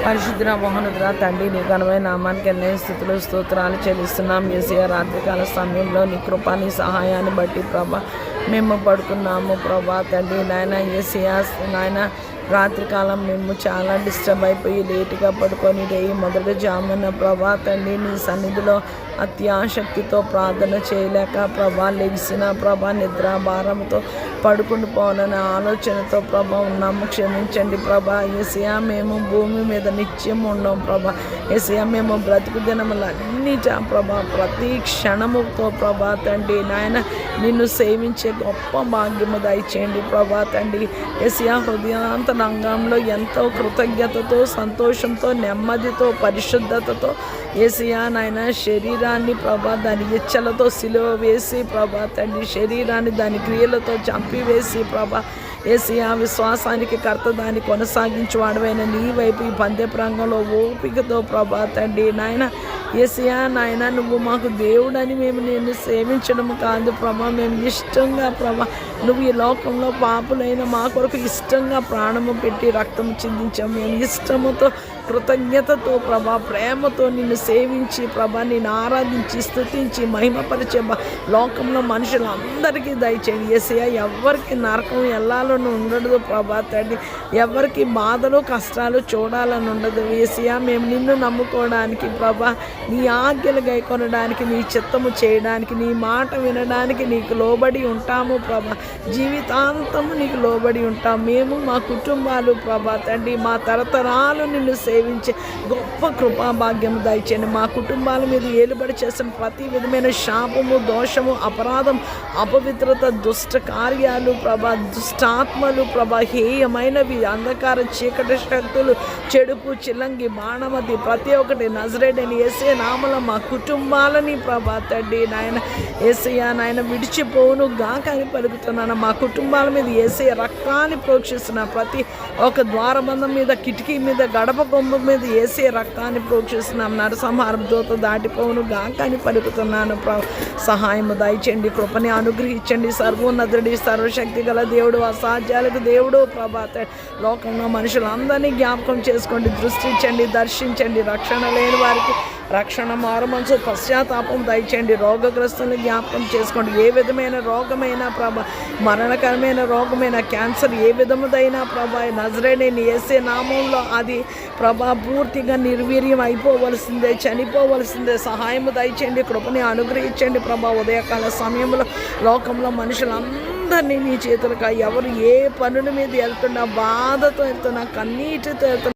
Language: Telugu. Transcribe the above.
పరిశుద్ధ మహోన్నతుడా తండ్రి, నీ ఘనమైన నామానికి ఎన్నో స్థుతులు స్తోత్రాలు చెల్లిస్తున్నాం. యేసయ్య రాత్రికాల సమయంలో నీ కృప నీ సహాయాన్ని బట్టి ప్రభా మేము పడుకున్నాము ప్రభా తండ్రి. నాయన యేసయ్య నాయన రాత్రికాలం మేము చాలా డిస్టర్బ్ అయిపోయి లేటుగా పడుకొని రేయి మొదటి జామున ప్రభా తండ్రి నీ సన్నిధిలో అత్యాశక్తితో ప్రార్థన చేయలేక ప్రభా లెగిసిన ప్రభా నిద్ర భారంతో పడుకుని పోవాలనే ఆలోచనతో ప్రభా ఉన్నాము. క్షమించండి ప్రభా. యేసయ్య మేము భూమి మీద నిత్యం ఉన్నాం ప్రభా. యేసయ్య మేము బ్రతుకు దినములన్నిటా ప్రభా ప్రతి క్షణముతో ప్రభా తండ్రి నాయన నిన్ను సేవించే గొప్ప భాగ్యము దయచేయండి ప్రభా తండ్రి. యేసయ్య హృదయాంతరంగంలో ఎంతో కృతజ్ఞతతో సంతోషంతో నెమ్మదితో పరిశుద్ధతతో యేసయ్య నాయన శరీరాన్ని ప్రభా దాని ఇచ్చలతో సిలువ వేసి ప్రభా తండ్రి శరీరాన్ని దాని క్రియలతో చంపివేసి ప్రభా యేసయ్య విశ్వాసానికి కర్త దాన్ని కొనసాగించువాడవైన నీ వైపు ఈ పందె ప్రాంగంలో ఓపికతో ప్రభా తండ్రి నాయన యేసయ్య నాయన నువ్వు మాకు దేవుడని మేము నిన్ను సేవించడం కాదు ప్రభా, మేము ఇష్టంగా ప్రభా నువ్వు ఈ లోకంలో పాపులైన మా కొరకు ఇష్టంగా ప్రాణము పెట్టి రక్తము చిందించాము. మేము ఇష్టముతో కృతజ్ఞతతో ప్రభా ప్రేమతో నిన్ను సేవించి ప్రభా నిన్ను ఆరాధించి స్తుతించి మహిమపరిచే లోకంలో మనుషులందరికీ దయచేయండి. యేసయ్య ఎవరికి నరకం వెళ్ళాలని ఉండదు ప్రభా తండ్రి, ఎవరికి బాధలు కష్టాలు చూడాలని ఉండదు. యేసయ్య మేము నిన్ను నమ్ముకోవడానికి ప్రభా నీ ఆజ్ఞలు గైకొనడానికి నీ చిత్తము చేయడానికి నీ మాట వినడానికి నీకు లోబడి ఉంటాము ప్రభా. జీవితాంతము నీకు లోబడి ఉంటాం. మేము మా కుటుంబాలు ప్రభా తండ్రి మా తరతరాలు నిన్ను సేవించే గొప్ప కృపాభాగ్యము దయచేయండి. మా కుటుంబాల మీద ఏలుబడి చేసిన ప్రతి విధమైన శాపము దోషము అపరాధం అపవిత్రత దుష్ట కార్యాలు ప్రభా దుష్టాత్మలు ప్రభా హేయమైనవి అంధకార చీకటి శక్తులు చెడుపు చిల్లంగి బాణమతి ప్రతి ఒక్కటి నజరేడని యేసయ్య నామల మా కుటుంబాలని ప్రభా తండ్రి నాయన యేసయ్య నాయన విడిచిపోవును గాక అని పలుకుతున్నాను. మా కుటుంబాల మీద యేసయ్య రక్తాన్ని ప్రోక్షిస్తున్నా. ప్రతి ఒక ద్వారబంధం మీద కిటికీ మీద గడప కొమ్మ మీద యేసయ్య రక్తాన్ని ప్రోక్షిస్తున్నాం. నరసంహారం దూత దాటిపోవును గాక అని పలుకుతున్నాను. సహాయము దయచేయండి, కృపని అనుగ్రహించండి. సర్వోన్నతుడి సర్వశక్తి గల దేవుడు అసాధ్యాలకు దేవుడు ప్రభా లోకంలో మనుషులందరినీ జ్ఞాపకం చేసుకోండి, దృష్టించండి, దర్శించండి. రక్షణ లేని వారికి రక్షణ మారుమనసు పశ్చాత్తాపం దయచేయండి. రోగగ్రస్తులను జ్ఞాపకం చేసుకోండి. ఏ విధమైన రోగమైనా ప్రభా మరణకరమైన రోగమైన క్యాన్సర్ ఏ విధముదైనా ప్రభా నజరేయుడైన యేసే నామంలో అది ప్రభా పూర్తిగా నిర్వీర్యం అయిపోవలసిందే, చనిపోవలసిందే. సహాయము దయచేయండి, కృపని అనుగ్రహించండి ప్రభా. ఉదయకాల సమయంలో లోకంలో మనుషులందరినీ నీ చేతులుగా ఎవరు ఏ పనుల మీద వెళ్తున్నా బాధతో వెళ్తున్నా కన్నీటితో వెళ్తున్నా